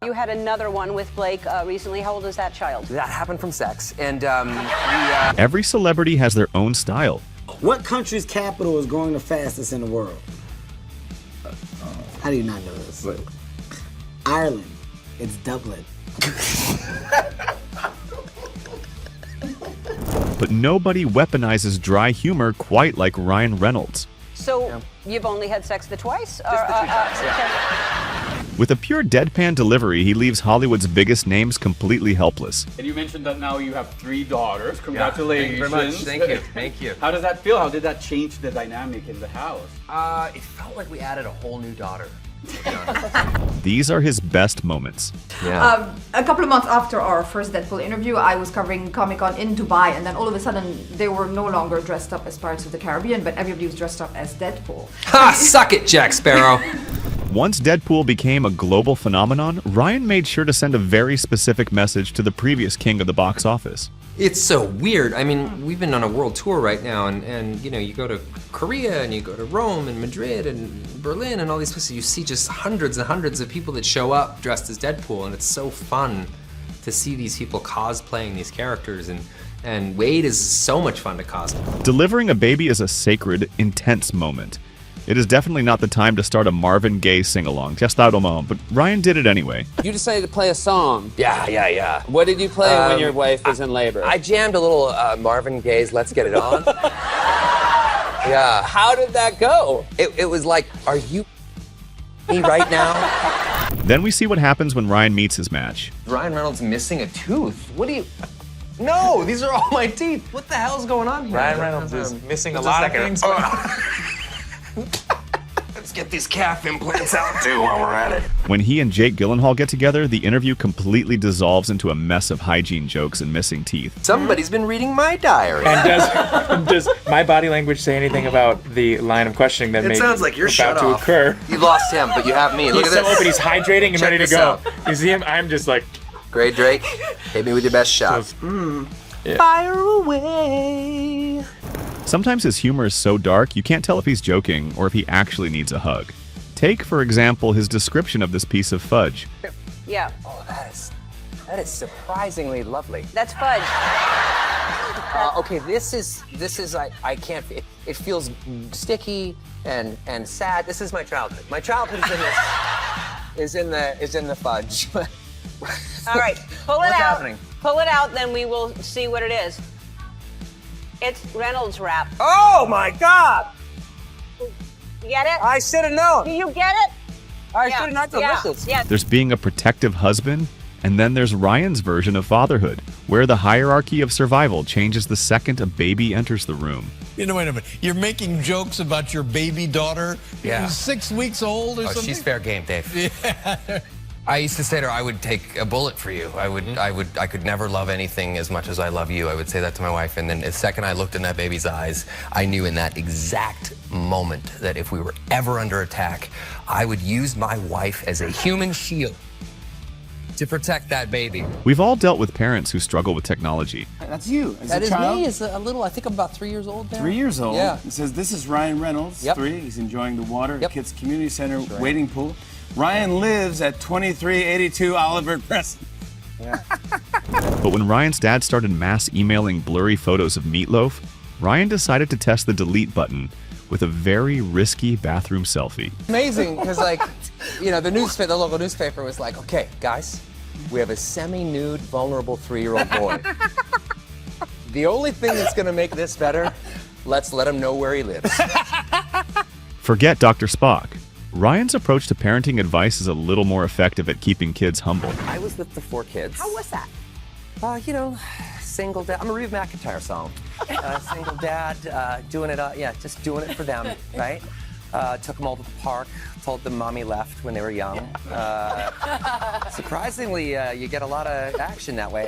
You had another one with Blake recently. How old is that child? That happened from sex. And Every celebrity has their own style. What country's capital is growing the fastest in the world? How do you not know this? What? Ireland. It's Dublin. But nobody weaponizes dry humor quite like Ryan Reynolds. So you've only had sex the twice? With a pure deadpan delivery, he leaves Hollywood's biggest names completely helpless. And you mentioned that now you have 3 daughters. Congratulations. Yeah, thank you very much. Thank you. Thank you. How does that feel? How did that change the dynamic in the house? It felt like we added a whole new daughter. These are his best moments. Yeah. A couple of months after our first Deadpool interview, I was covering Comic-Con in Dubai, and then all of a sudden they were no longer dressed up as Pirates of the Caribbean, but everybody was dressed up as Deadpool. Ha! Suck it, Jack Sparrow. Once Deadpool became a global phenomenon, Ryan made sure to send a very specific message to the previous king of the box office. It's so weird. I mean, we've been on a world tour right now, and you know, you go to Korea and you go to Rome and Madrid and Berlin and all these places. You see just hundreds and hundreds of people that show up dressed as Deadpool, and it's so fun to see these people cosplaying these characters. And Wade is so much fun to cosplay. Delivering a baby is a sacred, intense moment. It is definitely not the time to start a Marvin Gaye sing-along, just out of moment, but Ryan did it anyway. You decided to play a song. Yeah. What did you play when your wife was in labor? I jammed a little Marvin Gaye's Let's Get It On. Yeah. How did that go? It was like, are you me right now? Then we see what happens when Ryan meets his match. Ryan Reynolds missing a tooth. What do you... No, these are all my teeth. What the hell's going on here? Ryan Reynolds is missing a lot of things. Let's get these calf implants out too while we're at it. When he and Jake Gyllenhaal get together, the interview completely dissolves into a mess of hygiene jokes and missing teeth. Somebody's been reading my diary. And does my body language say anything about the line of questioning that It sounds like you're about shut to off. occur? You lost him, but you have me. Look He's at so this. open, he's hydrating and Check ready to this go. out. You see him? I'm just like... Great Drake, hit me with your best shot. Yeah. Fire away. Sometimes his humor is so dark, you can't tell if he's joking or if he actually needs a hug. Take, for example, his description of this piece of fudge. Yeah, Oh, that is surprisingly lovely. that's fudge. Okay, this is I can't. It feels sticky and sad. This is my childhood. My childhood is in the fudge. All right, pull it What's out. happening? Pull it out, then we will see what it is. It's Reynolds wrap. Oh my God! You get it? I should have known. Do you get it? I should have not delicious. Yeah. There's being a protective husband, and then there's Ryan's version of fatherhood, where the hierarchy of survival changes the second a baby enters the room. Wait a minute. You're making jokes about your baby daughter? Yeah. Who's 6 weeks old or something? She's fair game, Dave. Yeah. I used to say to her, I would take a bullet for you. I could never love anything as much as I love you. I would say that to my wife, and then the second I looked in that baby's eyes, I knew in that exact moment that if we were ever under attack, I would use my wife as a human shield to protect that baby. We've all dealt with parents who struggle with technology. That's you. As That a is child? me as a little, I think I'm about 3 years old now. 3 years old. Yeah. It says this is Ryan Reynolds. Yep. 3. He's enjoying the water. Yep. Kids Community Center wading pool. Ryan lives at 2382 Oliver Crescent. But when Ryan's dad started mass emailing blurry photos of Meatloaf, Ryan decided to test the delete button with a very risky bathroom selfie. Amazing, because like, you know, the local newspaper was like, okay, guys, we have a semi-nude, vulnerable 3-year-old boy. The only thing that's gonna make this better, let's let him know where he lives. Forget Dr. Spock. Ryan's approach to parenting advice is a little more effective at keeping kids humble. I was with the 4 kids. How was that? You know, single dad. I'm a Reba McEntire song. Single dad, doing it, just doing it for them, right? Took them all to the park, told them mommy left when they were young. Surprisingly, you get a lot of action that way.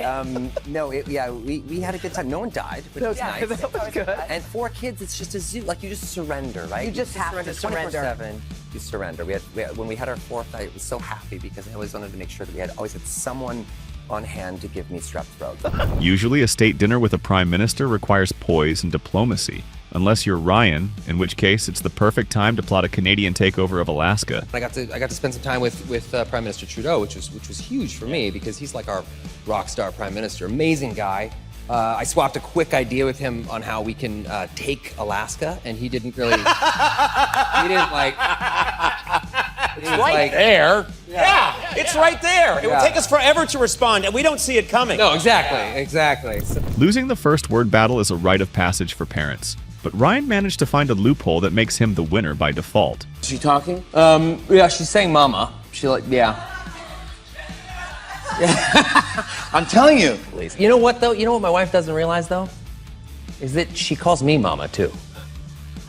We had a good time. No one died, which was nice. That was good. And 4 kids, it's just a zoo. Like, you just surrender, right? You just have to surrender. 24/7, you surrender. When we had our 4th, I was so happy because I always wanted to make sure that we always had someone on hand to give me strep throat. Usually, a state dinner with a prime minister requires poise and diplomacy. unless you're Ryan, in which case it's the perfect time to plot a Canadian takeover of Alaska. I got to spend some time with Prime Minister Trudeau, which was huge for me because he's like our rock star prime minister, amazing guy. I swapped a quick idea with him on how we can take Alaska, and he didn't really. He didn't like. It's right there. Yeah, it's right there. It would take us forever to respond, and we don't see it coming. No, exactly. Losing the first word battle is a rite of passage for parents, but Ryan managed to find a loophole that makes him the winner by default. Is she talking? Yeah, she's saying "mama." Yeah. I'm telling you. You know what though? You know what my wife doesn't realize though? Is that she calls me mama too.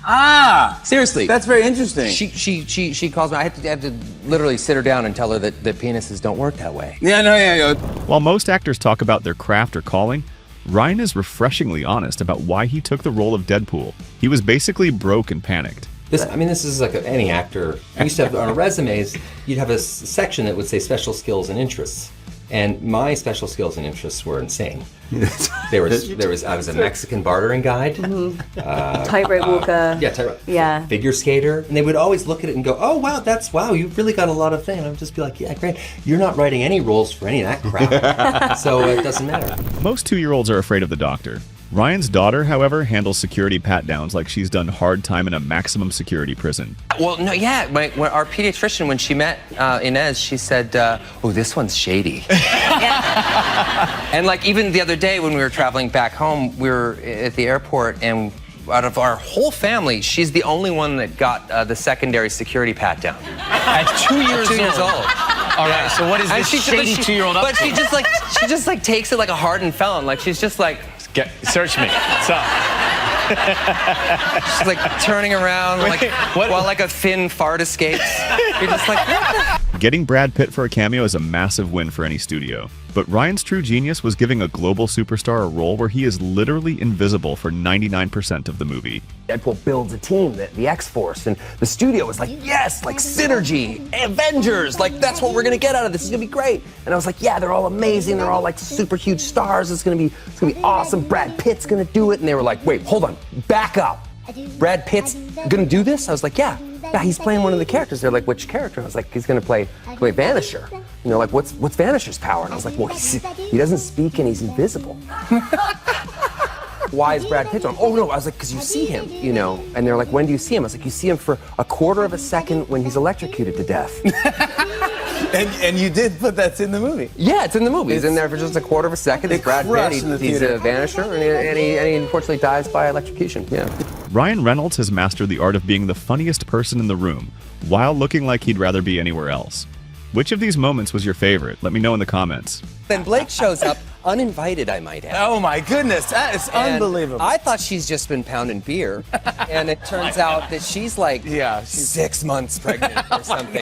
Ah! Seriously. That's very interesting. She calls me. I have to literally sit her down and tell her that penises don't work that way. Yeah. While most actors talk about their craft or calling, Ryan is refreshingly honest about why he took the role of Deadpool. He was basically broke and panicked. This is like any actor. I used to have on resumes, you'd have a section that would say special skills and interests. And my special skills and interests were insane. I was a Mexican bartering guide. Tightrope walker. Yeah, tightrope. Yeah. Figure skater. And they would always look at it and go, "Oh wow, you've really got a lot of things." And I would just be like, "Yeah, great. You're not writing any roles for any of that crap." So it doesn't matter. Most 2-year-olds are afraid of the doctor. Ryan's daughter, however, handles security pat-downs like she's done hard time in a maximum security prison. Well, no, yeah. Our pediatrician, when she met Inez, she said, "Oh, this one's shady." And like even the other day when we were traveling back home, we were at the airport, and out of our whole family, she's the only one that got the secondary security pat-down. At 2 years old. All right. So what is this shady 2-year-old up to? But she just like takes it like a hardened felon. Like she's just like. Search me. What's up? She's like turning around while like a thin fart escapes. You're just like, what the? Getting Brad Pitt for a cameo is a massive win for any studio. But Ryan's true genius was giving a global superstar a role where he is literally invisible for 99% of the movie. Deadpool builds a team, the X-Force, and the studio was like, yes, like synergy, Avengers, like that's what we're gonna get out of this. It's gonna be great. And I was like, yeah, they're all amazing. They're all like super huge stars. It's gonna be awesome. Brad Pitt's gonna do it. And they were like, wait, hold on, back up. Brad Pitt's gonna do this? I was like, yeah, he's playing one of the characters. They're like, which character? I was like, he's gonna play Vanisher. You know, like what's Vanisher's power? And I was like, well, he doesn't speak and he's invisible. Why is Brad Pitt on? Oh no, I was like, because you see him, you know. And they're like, when do you see him? I was like, you see him for a quarter of a second when he's electrocuted to death. And you did put that in the movie. Yeah, it's in the movie. He's in there for just a quarter of a second. It's Brad Pitt. He's a Vanisher, and he unfortunately dies by electrocution. Yeah. Ryan Reynolds has mastered the art of being the funniest person in the room, while looking like he'd rather be anywhere else. Which of these moments was your favorite? Let me know in the comments. Then Blake shows up, uninvited, I might add. Oh my goodness, that is unbelievable. I thought she's just been pounding beer, and it turns out that she's like 6 months pregnant or something.